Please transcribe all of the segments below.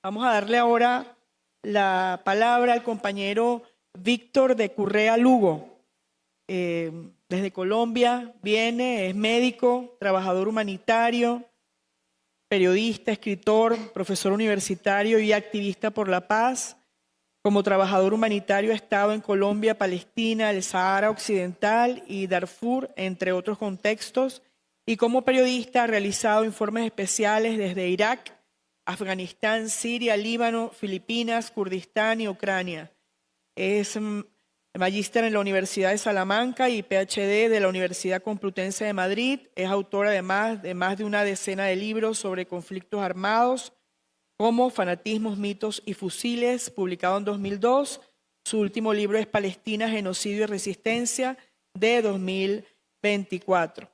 Vamos a darle ahora la palabra al compañero Víctor de Currea Lugo. Desde Colombia viene, es médico, trabajador humanitario, periodista, escritor, profesor universitario y activista por la paz. Como trabajador humanitario ha estado en Colombia, Palestina, el Sahara Occidental y Darfur, entre otros contextos. Y como periodista ha realizado informes especiales desde Irak, Afganistán, Siria, Líbano, Filipinas, Kurdistán y Ucrania. Es magíster en la Universidad de Salamanca y PhD de la Universidad Complutense de Madrid. Es autor además de más de una decena de libros sobre conflictos armados, como Fanatismos, mitos y fusiles, publicado en 2002. Su último libro es Palestina, genocidio y resistencia, de 2024.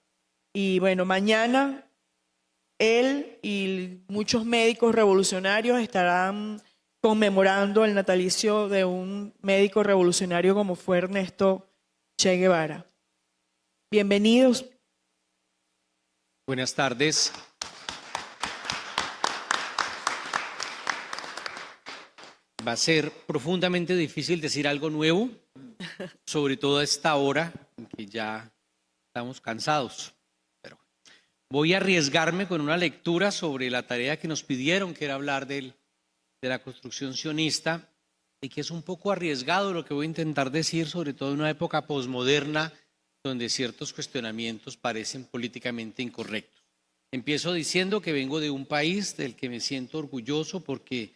Y bueno, mañana él y muchos médicos revolucionarios estarán conmemorando el natalicio de un médico revolucionario como fue Ernesto Che Guevara. Bienvenidos. Buenas tardes. Va a ser profundamente difícil decir algo nuevo, sobre todo a esta hora en que ya estamos cansados. Pero voy a arriesgarme con una lectura sobre la tarea que nos pidieron, que era hablar de la construcción sionista, y que es un poco arriesgado lo que voy a intentar decir, sobre todo en una época posmoderna donde ciertos cuestionamientos parecen políticamente incorrectos. Empiezo diciendo que vengo de un país del que me siento orgulloso porque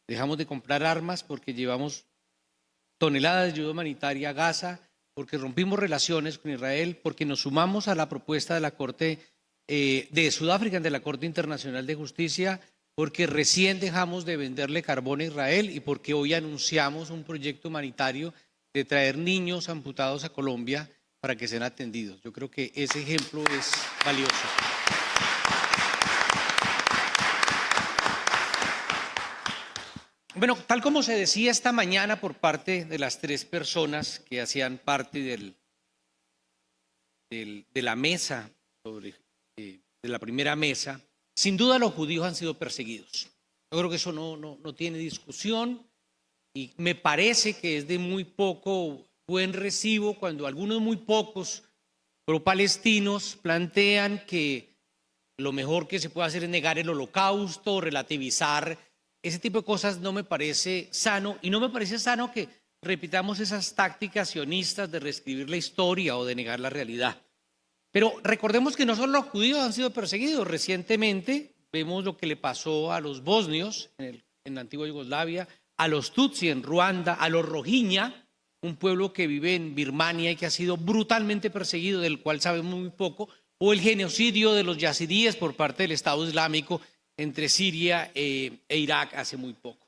dejamos de comprar armas, porque llevamos toneladas de ayuda humanitaria a Gaza, porque rompimos relaciones con Israel, porque nos sumamos a la propuesta de la Corte de Sudáfrica, de la Corte Internacional de Justicia, porque recién dejamos de venderle carbón a Israel y porque hoy anunciamos un proyecto humanitario de traer niños amputados a Colombia para que sean atendidos. Yo creo que ese ejemplo es valioso. Bueno, tal como se decía esta mañana por parte de las tres personas que hacían parte de la mesa, de la primera mesa, sin duda los judíos han sido perseguidos. Yo creo que eso no tiene discusión y me parece que es de muy poco buen recibo cuando algunos muy pocos pro-palestinos plantean que lo mejor que se puede hacer es negar el holocausto, relativizar. Ese tipo de cosas no me parece sano, y no me parece sano que repitamos esas tácticas sionistas de reescribir la historia o de negar la realidad. Pero recordemos que no solo los judíos han sido perseguidos. Recientemente vemos lo que le pasó a los bosnios en la antigua Yugoslavia, a los tutsi en Ruanda, a los rohingya, un pueblo que vive en Birmania y que ha sido brutalmente perseguido, del cual sabemos muy poco, o el genocidio de los yazidíes por parte del Estado Islámico entre Siria e Irak hace muy poco.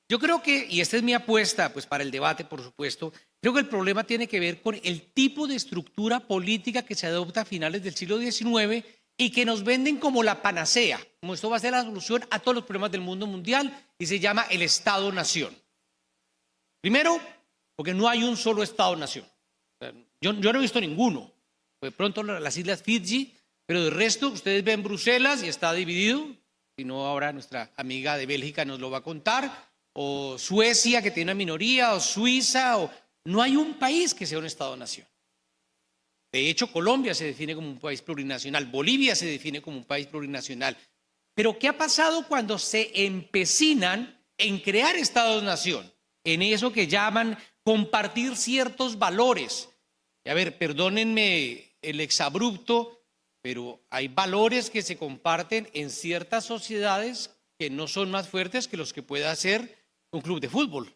Yo creo que, y esta es mi apuesta pues para el debate, por supuesto, creo que el problema tiene que ver con el tipo de estructura política que se adopta a finales del siglo XIX y que nos venden como la panacea, como esto va a ser la solución a todos los problemas del mundo mundial, y se llama el Estado-Nación. Primero, porque no hay un solo Estado-Nación. Yo no he visto ninguno. De pronto las Islas Fiji, pero de resto ustedes ven Bruselas y está dividido. Si no, ahora nuestra amiga de Bélgica nos lo va a contar, o Suecia, que tiene una minoría, o Suiza, no hay un país que sea un Estado-nación. De hecho, Colombia se define como un país plurinacional, Bolivia se define como un país plurinacional. Pero ¿qué ha pasado cuando se empecinan en crear Estados-nación? En eso que llaman compartir ciertos valores. Y a ver, perdónenme el exabrupto, pero hay valores que se comparten en ciertas sociedades que no son más fuertes que los que pueda hacer un club de fútbol.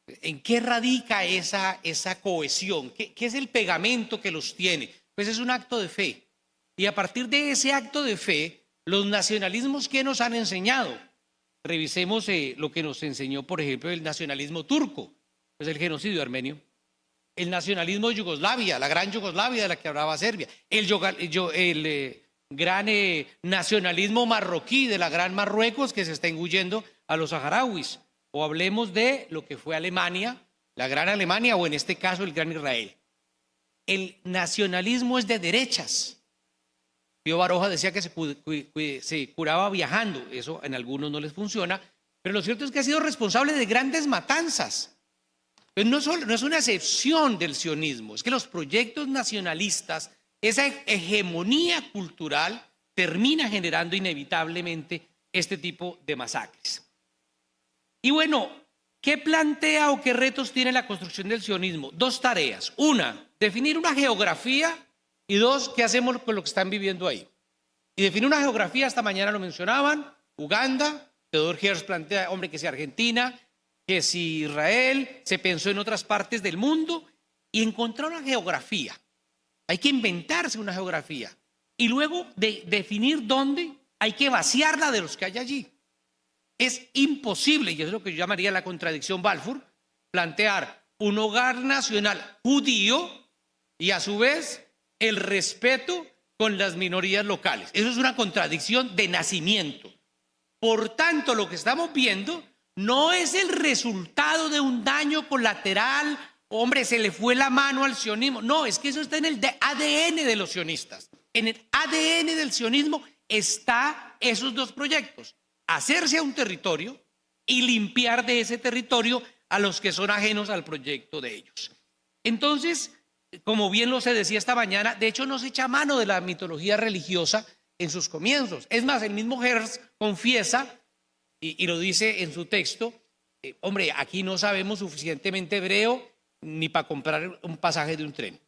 ¿En qué radica esa cohesión? ¿Qué es el pegamento que los tiene? Pues es un acto de fe. Y a partir de ese acto de fe, los nacionalismos que nos han enseñado, revisemos lo que nos enseñó, por ejemplo, el nacionalismo turco, pues el genocidio armenio. El nacionalismo de Yugoslavia, la gran Yugoslavia de la que hablaba Serbia, el gran nacionalismo marroquí de la gran Marruecos que se está engullendo a los saharauis, o hablemos de lo que fue Alemania, la gran Alemania, o en este caso el gran Israel. El nacionalismo es de derechas, Pío Baroja decía que se curaba viajando, eso en algunos no les funciona, pero lo cierto es que ha sido responsable de grandes matanzas. Pues no es una excepción del sionismo, es que los proyectos nacionalistas, esa hegemonía cultural, termina generando inevitablemente este tipo de masacres. Y bueno, ¿qué plantea o qué retos tiene la construcción del sionismo? Dos tareas. Una, definir una geografía, y dos, ¿qué hacemos con lo que están viviendo ahí? Y definir una geografía, esta mañana lo mencionaban, Uganda, Theodor Herz plantea, hombre, que si Argentina, que si Israel, se pensó en otras partes del mundo, y encontrar una geografía. Hay que inventarse una geografía. Y luego de definir dónde, hay que vaciarla de los que hay allí. Es imposible, y eso es lo que yo llamaría la contradicción Balfour, plantear un hogar nacional judío y a su vez el respeto con las minorías locales. Eso es una contradicción de nacimiento. Por tanto, lo que estamos viendo no es el resultado de un daño colateral, hombre, se le fue la mano al sionismo. No, es que eso está en el ADN de los sionistas. En el ADN del sionismo está esos dos proyectos: hacerse a un territorio y limpiar de ese territorio a los que son ajenos al proyecto de ellos. Entonces, como bien lo se decía esta mañana, de hecho no se echa mano de la mitología religiosa en sus comienzos. Es más, el mismo Herz confiesa, y lo dice en su texto, hombre, aquí no sabemos suficientemente hebreo ni para comprar un pasaje de un tren.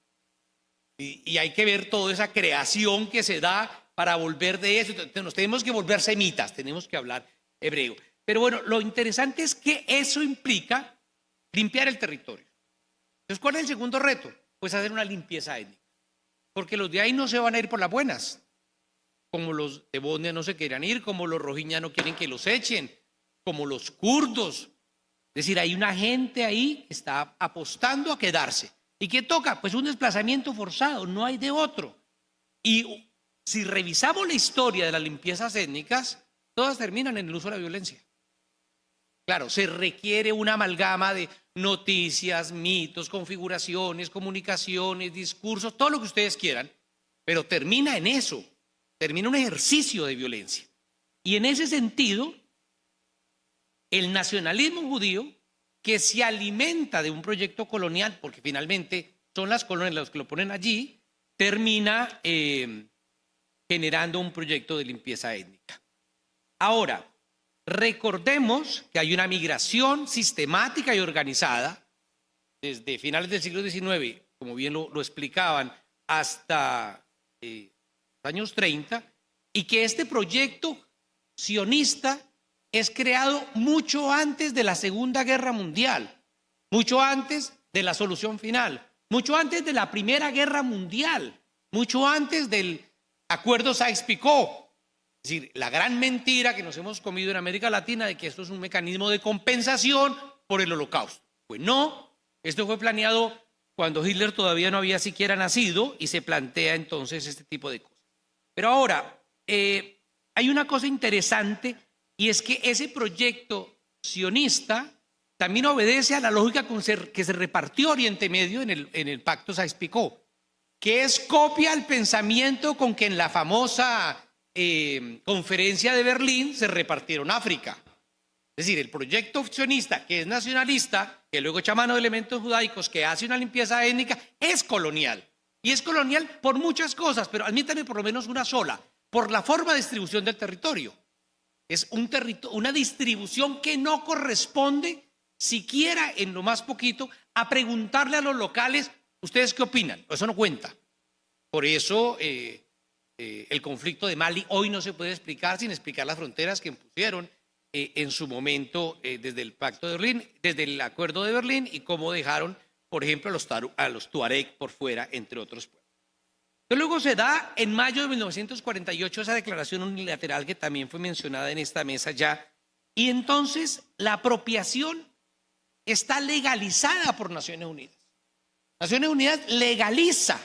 Y hay que ver toda esa creación que se da para volver de eso. Nos tenemos que volver semitas, tenemos que hablar hebreo. Pero bueno, lo interesante es que eso implica limpiar el territorio. Entonces, ¿cuál es el segundo reto? Pues hacer una limpieza étnica. Porque los de ahí no se van a ir por las buenas. Como los de Bosnia no se quieran ir, como los rohinyá no quieren que los echen, como los kurdos. Es decir, hay una gente ahí que está apostando a quedarse. ¿Y qué toca? Pues un desplazamiento forzado, no hay de otro. Y si revisamos la historia de las limpiezas étnicas, todas terminan en el uso de la violencia. Claro, se requiere una amalgama de noticias, mitos, configuraciones, comunicaciones, discursos, todo lo que ustedes quieran, pero termina en eso, termina un ejercicio de violencia. Y en ese sentido, el nacionalismo judío, que se alimenta de un proyecto colonial, porque finalmente son las colonias las que lo ponen allí, termina generando un proyecto de limpieza étnica. Ahora, recordemos que hay una migración sistemática y organizada desde finales del siglo XIX, como bien lo explicaban, hasta los años 30, y que este proyecto sionista es creado mucho antes de la Segunda Guerra Mundial, mucho antes de la solución final, mucho antes de la Primera Guerra Mundial, mucho antes del Acuerdo Sykes-Picot. Es decir, la gran mentira que nos hemos comido en América Latina de que esto es un mecanismo de compensación por el Holocausto. Pues no, esto fue planeado cuando Hitler todavía no había siquiera nacido y se plantea entonces este tipo de cosas. Pero ahora, hay una cosa interesante, y es que ese proyecto sionista también obedece a la lógica que se repartió Oriente Medio en el Pacto Sykes-Picot, que es copia al pensamiento con que en la famosa conferencia de Berlín se repartieron África. Es decir, el proyecto sionista, que es nacionalista, que luego echa mano de elementos judaicos, que hace una limpieza étnica, es colonial. Y es colonial por muchas cosas, pero admítanme por lo menos una sola: por la forma de distribución del territorio. Es una distribución que no corresponde siquiera en lo más poquito a preguntarle a los locales, ¿ustedes qué opinan? Eso no cuenta. Por eso el conflicto de Mali hoy no se puede explicar sin explicar las fronteras que impusieron en su momento desde el Pacto de Berlín, desde el Acuerdo de Berlín, y cómo dejaron, por ejemplo, a los tuareg por fuera, entre otros pueblos. Luego se da en mayo de 1948 esa declaración unilateral que también fue mencionada en esta mesa ya, y entonces la apropiación está legalizada por Naciones Unidas. Naciones Unidas legaliza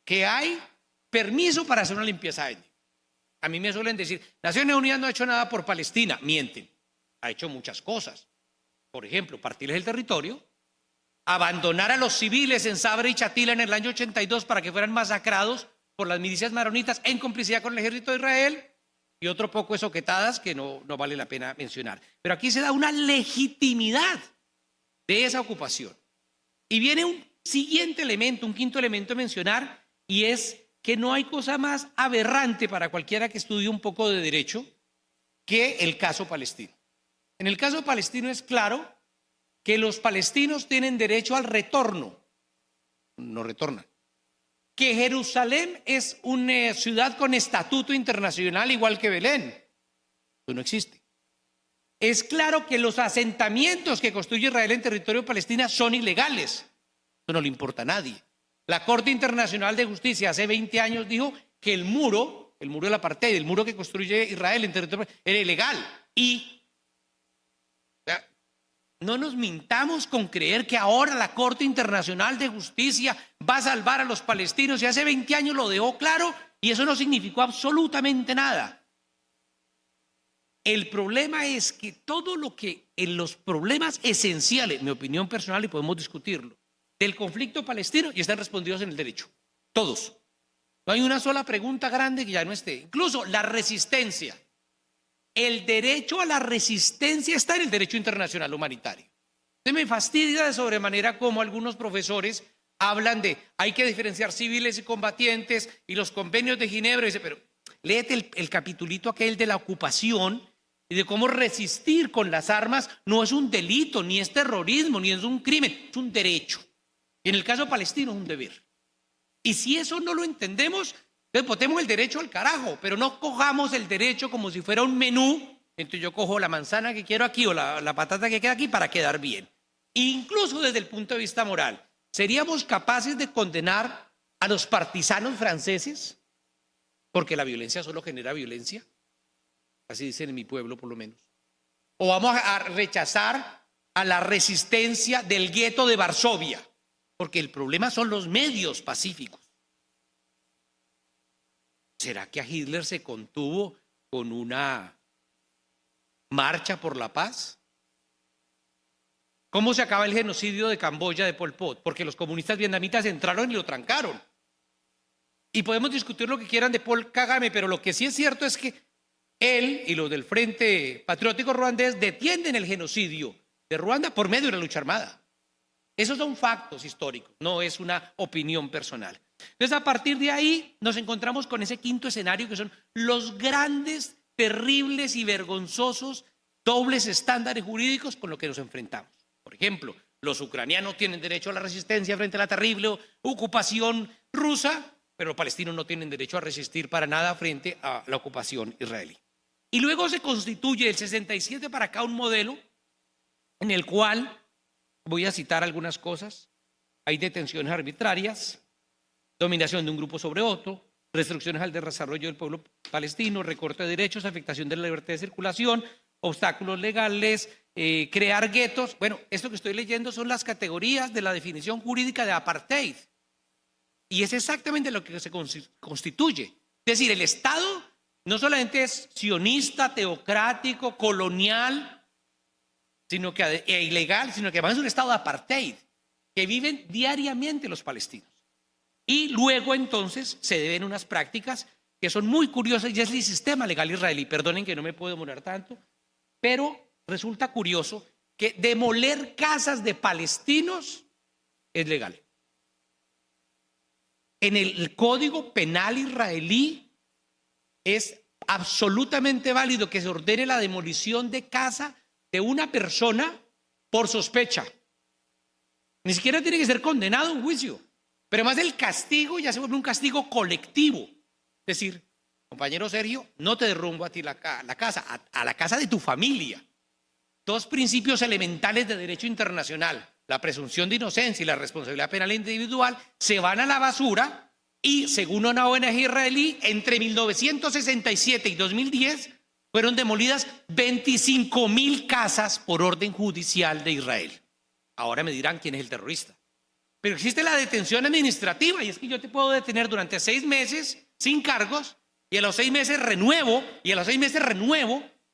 que hay permiso para hacer una limpieza étnica. A mí me suelen decir, Naciones Unidas no ha hecho nada por Palestina. Mienten, ha hecho muchas cosas. Por ejemplo, partirles el territorio, abandonar a los civiles en Sabra y Chatila en el año 82 para que fueran masacrados por las milicias maronitas en complicidad con el ejército de Israel, y otro poco de soquetadas que no vale la pena mencionar. Pero aquí se da una legitimidad de esa ocupación. Y viene un siguiente elemento, un quinto elemento a mencionar, y es que no hay cosa más aberrante para cualquiera que estudie un poco de derecho que el caso palestino. En el caso palestino es claro que los palestinos tienen derecho al retorno, no retornan. Que Jerusalén es una ciudad con estatuto internacional igual que Belén, eso no existe. Es claro que los asentamientos que construye Israel en territorio palestino son ilegales, eso no le importa a nadie. La Corte Internacional de Justicia hace 20 años dijo que el muro del apartheid, el muro que construye Israel en territorio era ilegal. Y no nos mintamos con creer que ahora la Corte Internacional de Justicia va a salvar a los palestinos, y hace 20 años lo dejó claro, y eso no significó absolutamente nada. El problema es que todo lo que en los problemas esenciales, mi opinión personal, y podemos discutirlo, del conflicto palestino, ya están respondidos en el derecho. Todos. No hay una sola pregunta grande que ya no esté. Incluso la resistencia. El derecho a la resistencia está en el derecho internacional humanitario. Se me fastidia de sobremanera como algunos profesores hablan de hay que diferenciar civiles y combatientes y los convenios de Ginebra. Y dice, pero léete el capitulito aquel de la ocupación y de cómo resistir con las armas no es un delito, ni es terrorismo, ni es un crimen, es un derecho. Y en el caso palestino es un deber. Y si eso no lo entendemos, entonces botemos el derecho al carajo, pero no cojamos el derecho como si fuera un menú. Entonces yo cojo la manzana que quiero aquí o la patata que queda aquí para quedar bien. Incluso desde el punto de vista moral, ¿seríamos capaces de condenar a los partisanos franceses? Porque la violencia solo genera violencia. Así dicen en mi pueblo por lo menos. ¿O vamos a rechazar a la resistencia del gueto de Varsovia? Porque el problema son los medios pacíficos. ¿Será que a Hitler se contuvo con una marcha por la paz? ¿Cómo se acaba el genocidio de Camboya de Pol Pot? Porque los comunistas vietnamitas entraron y lo trancaron. Y podemos discutir lo que quieran de Paul Kagame, pero lo que sí es cierto es que él y los del Frente Patriótico Ruandés detienen el genocidio de Ruanda por medio de la lucha armada. Esos son factos históricos, no es una opinión personal. Entonces, a partir de ahí nos encontramos con ese quinto escenario que son los grandes, terribles y vergonzosos dobles estándares jurídicos con los que nos enfrentamos. Por ejemplo, los ucranianos tienen derecho a la resistencia frente a la terrible ocupación rusa, pero los palestinos no tienen derecho a resistir para nada frente a la ocupación israelí. Y luego se constituye el 67 para acá un modelo en el cual, voy a citar algunas cosas, hay detenciones arbitrarias, dominación de un grupo sobre otro, restricciones al desarrollo del pueblo palestino, recorte de derechos, afectación de la libertad de circulación, obstáculos legales, crear guetos. Bueno, esto que estoy leyendo son las categorías de la definición jurídica de apartheid. Y es exactamente lo que se constituye. Es decir, el Estado no solamente es sionista, teocrático, colonial, sino que e ilegal, sino que además es un Estado de apartheid, que viven diariamente los palestinos. Y luego entonces se deben unas prácticas que son muy curiosas, y es el sistema legal israelí. Perdonen que no me puedo demorar tanto, pero resulta curioso que demoler casas de palestinos es legal. En el Código Penal israelí es absolutamente válido que se ordene la demolición de casa de una persona por sospecha. Ni siquiera tiene que ser condenado a un juicio. Pero además el castigo ya se vuelve un castigo colectivo. Es decir, compañero Sergio, no te derrumbo a ti la casa, a la casa de tu familia. Dos principios elementales de derecho internacional, la presunción de inocencia y la responsabilidad penal individual, se van a la basura y, según una ONG israelí, entre 1967 y 2010 fueron demolidas 25.000 casas por orden judicial de Israel. Ahora me dirán quién es el terrorista. Pero existe la detención administrativa, y es que yo te puedo detener durante 6 meses sin cargos, y a los 6 meses renuevo,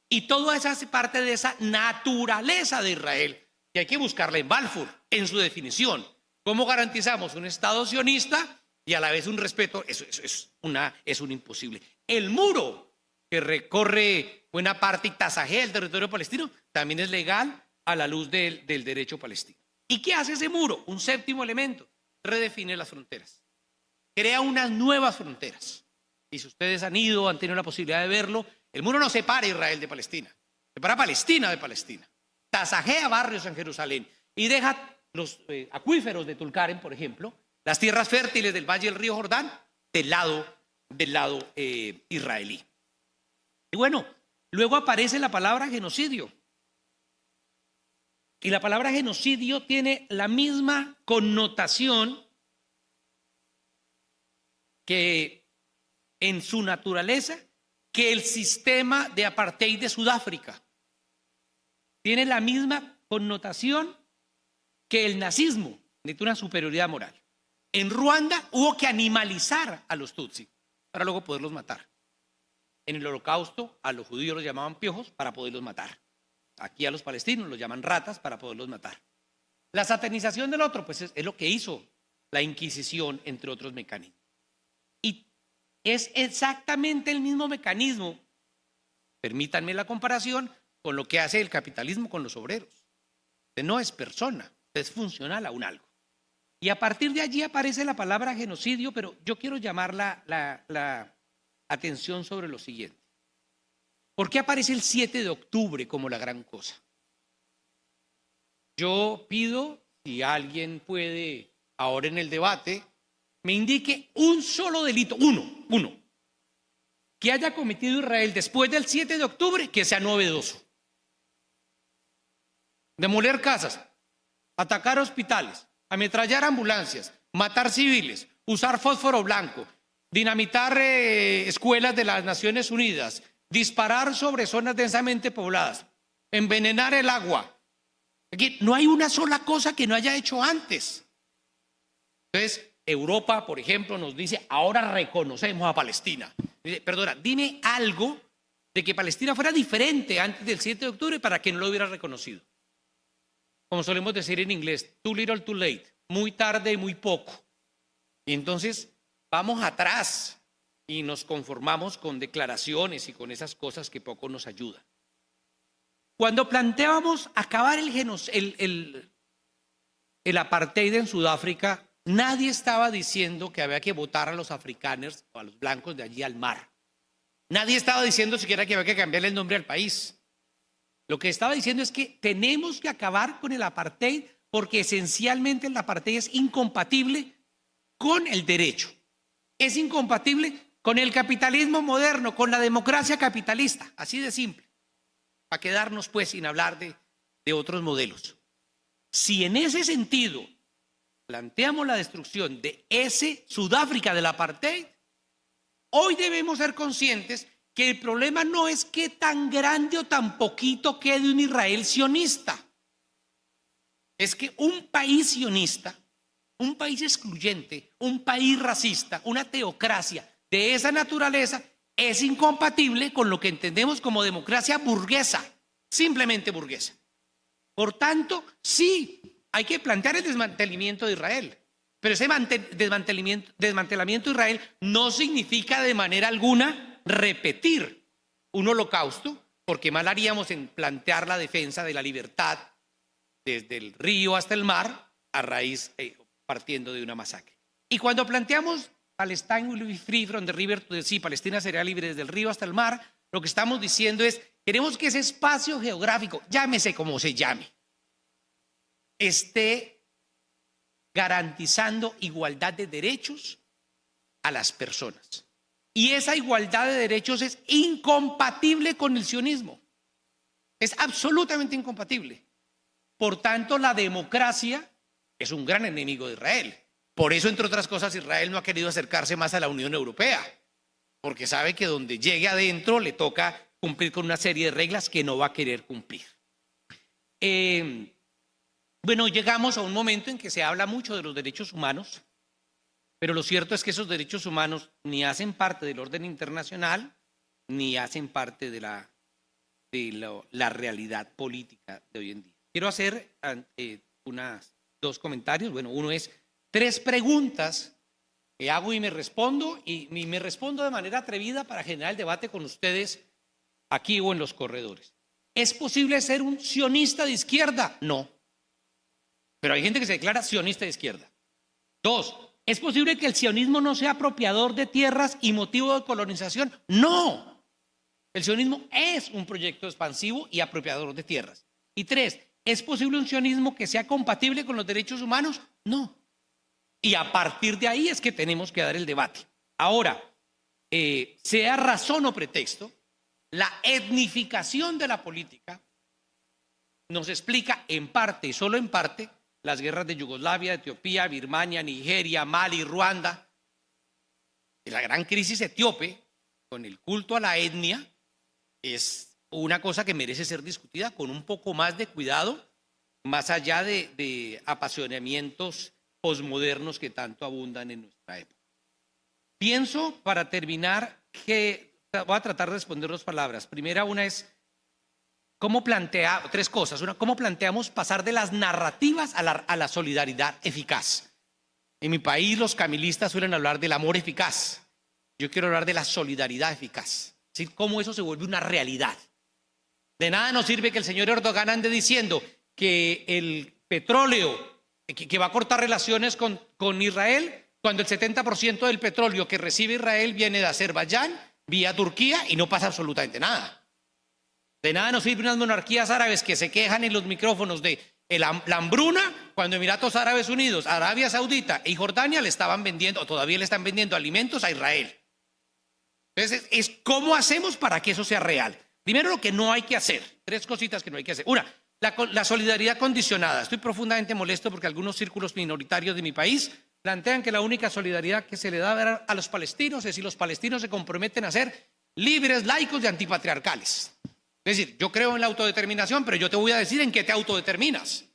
y todo eso hace parte de esa naturaleza de Israel, que hay que buscarla en Balfour, en su definición. ¿Cómo garantizamos un Estado sionista y a la vez un respeto, eso es un imposible. El muro que recorre buena parte y tasajea el territorio palestino también es legal a la luz del derecho palestino. ¿Y qué hace ese muro? Un séptimo elemento, redefine las fronteras, crea unas nuevas fronteras. Y si ustedes han tenido la posibilidad de verlo, el muro no separa a Israel de Palestina, separa a Palestina de Palestina, tasajea barrios en Jerusalén y deja los acuíferos de Tulkarem, por ejemplo, las tierras fértiles del valle del río Jordán, del lado israelí. Y bueno, luego aparece la palabra genocidio. Y la palabra genocidio tiene la misma connotación que en su naturaleza que el sistema de apartheid de Sudáfrica. Tiene la misma connotación que el nazismo, de una superioridad moral. En Ruanda hubo que animalizar a los tutsi para luego poderlos matar. En el Holocausto a los judíos los llamaban piojos para poderlos matar. Aquí a los palestinos los llaman ratas para poderlos matar. La satanización del otro, pues es lo que hizo la Inquisición, entre otros mecanismos. Y es exactamente el mismo mecanismo, permítanme la comparación, con lo que hace el capitalismo con los obreros. Usted no es persona, usted es funcional a un algo. Y a partir de allí aparece la palabra genocidio, pero yo quiero llamar la atención sobre lo siguiente. ¿Por qué aparece el 7 de octubre como la gran cosa? Yo pido, si alguien puede, ahora en el debate, me indique un solo delito, uno, que haya cometido Israel después del 7 de octubre que sea novedoso. Demoler casas, atacar hospitales, ametrallar ambulancias, matar civiles, usar fósforo blanco, dinamitar escuelas de las Naciones Unidas, disparar sobre zonas densamente pobladas, envenenar el agua. Aquí no hay una sola cosa que no haya hecho antes. Entonces, Europa, por ejemplo, nos dice, ahora reconocemos a Palestina. Dice, perdona, dime algo de que Palestina fuera diferente antes del 7 de octubre para que no lo hubiera reconocido. Como solemos decir en inglés, too little, too late, muy tarde y muy poco. Y entonces vamos atrás y nos conformamos con declaraciones y con esas cosas que poco nos ayudan. Cuando planteábamos acabar el apartheid en Sudáfrica, nadie estaba diciendo que había que votar a los africanos o a los blancos de allí al mar. Nadie estaba diciendo siquiera que había que cambiarle el nombre al país. Lo que estaba diciendo es que tenemos que acabar con el apartheid porque esencialmente el apartheid es incompatible con el derecho. Es incompatible con el capitalismo moderno, con la democracia capitalista, así de simple. Para quedarnos pues sin hablar de otros modelos. Si en ese sentido planteamos la destrucción de ese Sudáfrica del apartheid, hoy debemos ser conscientes que el problema no es que tan grande o tan poquito quede un Israel sionista. Es que un país sionista, un país excluyente, un país racista, una teocracia de esa naturaleza es incompatible con lo que entendemos como democracia burguesa, simplemente burguesa. Por tanto, sí, hay que plantear el desmantelamiento de Israel, pero ese desmantelamiento de Israel no significa de manera alguna repetir un holocausto, porque mal haríamos en plantear la defensa de la libertad desde el río hasta el mar a raíz, partiendo de una masacre. Y cuando planteamos Palestine will be free from the river to the sea, Palestina será libre desde el río hasta el mar, lo que estamos diciendo es, queremos que ese espacio geográfico, llámese como se llame, esté garantizando igualdad de derechos a las personas. Y esa igualdad de derechos es incompatible con el sionismo. Es absolutamente incompatible. Por tanto, la democracia es un gran enemigo de Israel. Por eso, entre otras cosas, Israel no ha querido acercarse más a la Unión Europea, porque sabe que donde llegue adentro le toca cumplir con una serie de reglas que no va a querer cumplir. Bueno, llegamos a un momento en que se habla mucho de los derechos humanos, pero lo cierto es que esos derechos humanos ni hacen parte del orden internacional, ni hacen parte de la realidad política de hoy en día. Quiero hacer dos comentarios. Bueno, uno es 3 preguntas hago y me respondo de manera atrevida para generar el debate con ustedes aquí o en los corredores. ¿Es posible ser un sionista de izquierda? No. Pero hay gente que se declara sionista de izquierda. 2, ¿es posible que el sionismo no sea apropiador de tierras y motivo de colonización? No. El sionismo es un proyecto expansivo y apropiador de tierras. Y 3, ¿es posible un sionismo que sea compatible con los derechos humanos? No. Y a partir de ahí es que tenemos que dar el debate. Ahora, sea razón o pretexto, la etnificación de la política nos explica en parte y solo en parte las guerras de Yugoslavia, Etiopía, Birmania, Nigeria, Mali, Ruanda. Y la gran crisis etíope con el culto a la etnia es una cosa que merece ser discutida con un poco más de cuidado, más allá de apasionamientos posmodernos que tanto abundan en nuestra época. Pienso, para terminar, que voy a tratar de responder 2 palabras. Primera, una es, tres cosas. Una, ¿cómo planteamos pasar de las narrativas a la solidaridad eficaz? En mi país los camilistas suelen hablar del amor eficaz. Yo quiero hablar de la solidaridad eficaz. ¿Sí? Cómo eso se vuelve una realidad. De nada nos sirve que el señor Erdogan ande diciendo que el petróleo, que va a cortar relaciones con Israel, cuando el 70% del petróleo que recibe Israel viene de Azerbaiyán, vía Turquía, y no pasa absolutamente nada. De nada nos sirven unas monarquías árabes que se quejan en los micrófonos de la hambruna, cuando Emiratos Árabes Unidos, Arabia Saudita y Jordania le estaban vendiendo, o todavía le están vendiendo alimentos a Israel. Entonces, es cómo hacemos para que eso sea real. Primero, lo que no hay que hacer. 3 cositas que no hay que hacer. Una, la solidaridad condicionada. Estoy profundamente molesto porque algunos círculos minoritarios de mi país plantean que la única solidaridad que se le da a los palestinos es si los palestinos se comprometen a ser libres, laicos y antipatriarcales. Es decir, yo creo en la autodeterminación, pero yo te voy a decir en qué te autodeterminas.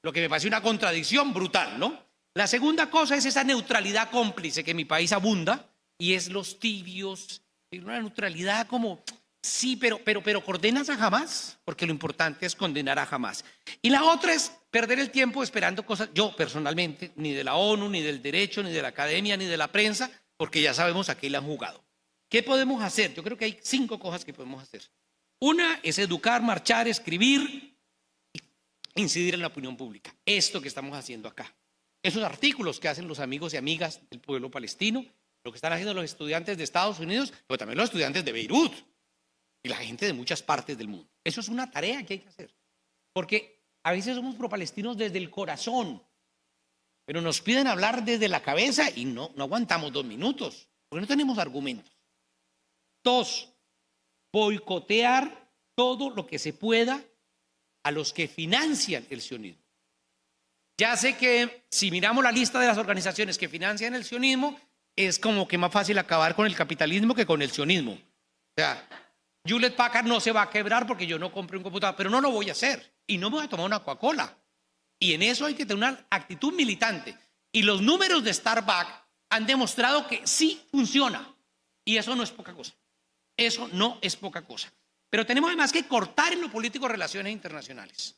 Lo que me parece una contradicción brutal, ¿no? La segunda cosa es esa neutralidad cómplice que en mi país abunda, y es los tibios, una neutralidad como, sí, pero condenas a Hamás, porque lo importante es condenar a Hamás. Y la otra es perder el tiempo esperando cosas, yo personalmente, ni de la ONU, ni del derecho, ni de la academia, ni de la prensa, porque ya sabemos a qué le han jugado. ¿Qué podemos hacer? Yo creo que hay 5 cosas que podemos hacer. Una es educar, marchar, escribir, incidir en la opinión pública. Esto que estamos haciendo acá. Esos artículos que hacen los amigos y amigas del pueblo palestino, lo que están haciendo los estudiantes de Estados Unidos, pero también los estudiantes de Beirut y la gente de muchas partes del mundo. Eso es una tarea que hay que hacer. Porque a veces somos pro-palestinos desde el corazón, pero nos piden hablar desde la cabeza y no aguantamos 2 minutos, porque no tenemos argumentos. 2, boicotear todo lo que se pueda a los que financian el sionismo. Ya sé que si miramos la lista de las organizaciones que financian el sionismo, es como que más fácil acabar con el capitalismo que con el sionismo. O sea, Hewlett Packard no se va a quebrar porque yo no compré un computador, pero no lo voy a hacer y no me voy a tomar una Coca-Cola. Y en eso hay que tener una actitud militante. Y los números de Starbucks han demostrado que sí funciona. Y eso no es poca cosa. Eso no es poca cosa. Pero tenemos además que cortar en lo político relaciones internacionales.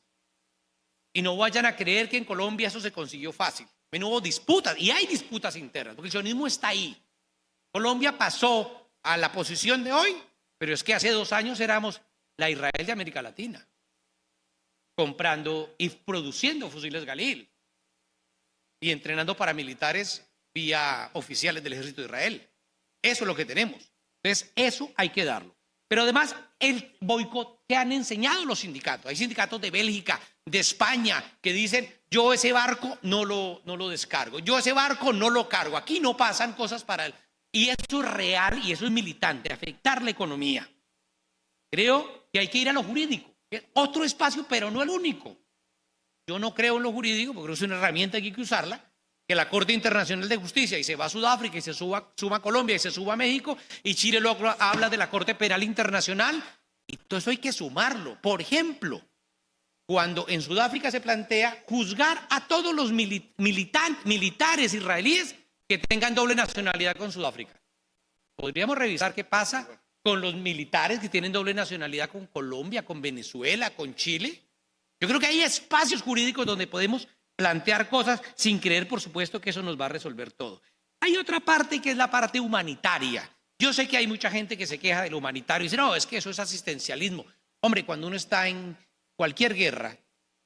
Y no vayan a creer que en Colombia eso se consiguió fácil. No hubo disputas, y hay disputas internas, porque el sionismo está ahí. Colombia pasó a la posición de hoy, pero es que hace 2 años éramos la Israel de América Latina, comprando y produciendo fusiles Galil y entrenando paramilitares vía oficiales del ejército de Israel. Eso es lo que tenemos. Entonces, eso hay que darlo. Pero además, el boicot que han enseñado los sindicatos. Hay sindicatos de Bélgica, de España, que dicen, yo ese barco no lo descargo, yo ese barco no lo cargo. Aquí no pasan cosas para él. Y eso es real y eso es militante, afectar la economía. Creo que hay que ir a lo jurídico. Otro espacio, pero no el único. Yo no creo en lo jurídico, porque es una herramienta que hay que usarla, que la Corte Internacional de Justicia, y se va a Sudáfrica, y se suma a Colombia, y se suba a México, y Chile luego habla de la Corte Penal Internacional, y todo eso hay que sumarlo. Por ejemplo, cuando en Sudáfrica se plantea juzgar a todos los militares israelíes que tengan doble nacionalidad con Sudáfrica. Podríamos revisar qué pasa con los militares que tienen doble nacionalidad con Colombia, con Venezuela, con Chile. Yo creo que hay espacios jurídicos donde podemos plantear cosas sin creer, por supuesto, que eso nos va a resolver todo. Hay otra parte que es la parte humanitaria. Yo sé que hay mucha gente que se queja de lo humanitario y dice, no, es que eso es asistencialismo. Hombre, cuando uno está en cualquier guerra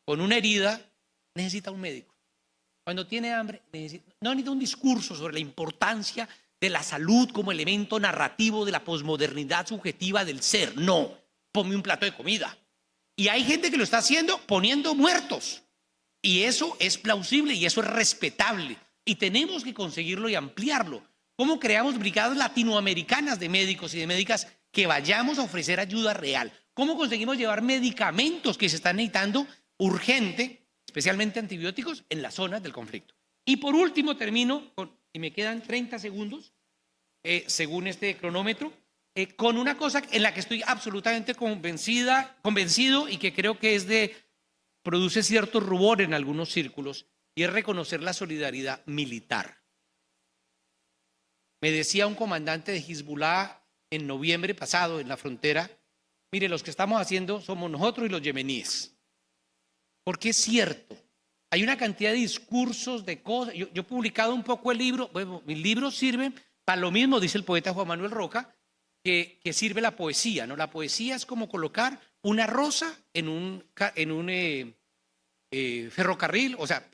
con una herida, necesita un médico. Cuando tiene hambre, no necesita un discurso sobre la importancia de la salud como elemento narrativo de la posmodernidad subjetiva del ser. No, ponme un plato de comida. Y hay gente que lo está haciendo poniendo muertos. Y eso es plausible y eso es respetable. Y tenemos que conseguirlo y ampliarlo. ¿Cómo creamos brigadas latinoamericanas de médicos y de médicas que vayamos a ofrecer ayuda real? ¿Cómo conseguimos llevar medicamentos que se están necesitando urgente, especialmente antibióticos, en las zonas del conflicto? Y por último termino, y me quedan 30 segundos, según este cronómetro, con una cosa en la que estoy absolutamente convencido y que creo que produce cierto rubor en algunos círculos, y es reconocer la solidaridad militar. Me decía un comandante de Hezbollah en noviembre pasado en la frontera, mire, los que estamos haciendo somos nosotros y los yemeníes. Porque es cierto, hay una cantidad de discursos, de cosas. Yo he publicado un poco el libro, bueno, mis libros sirven para lo mismo, dice el poeta Juan Manuel Roca, que sirve la poesía, ¿no? La poesía es como colocar una rosa en un ferrocarril, o sea,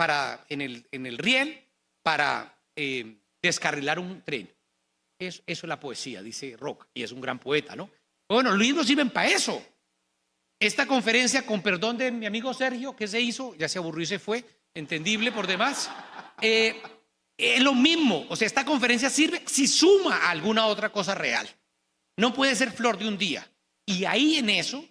en el riel para descarrilar un tren. Eso es la poesía, dice Roca, y es un gran poeta, ¿no? Bueno, los libros sirven para eso. Esta conferencia, con perdón de mi amigo Sergio, que se hizo, ya se aburrió y se fue, entendible por demás, es lo mismo. O sea, esta conferencia sirve si suma a alguna otra cosa real. No puede ser flor de un día. Y ahí en eso,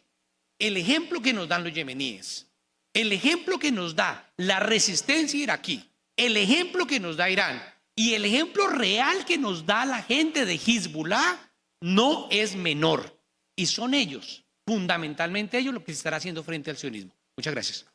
el ejemplo que nos dan los yemeníes, el ejemplo que nos da la resistencia iraquí, el ejemplo que nos da Irán y el ejemplo real que nos da la gente de Hezbollah no es menor. Y son ellos, fundamentalmente ellos, lo que se estará haciendo frente al sionismo. Muchas gracias.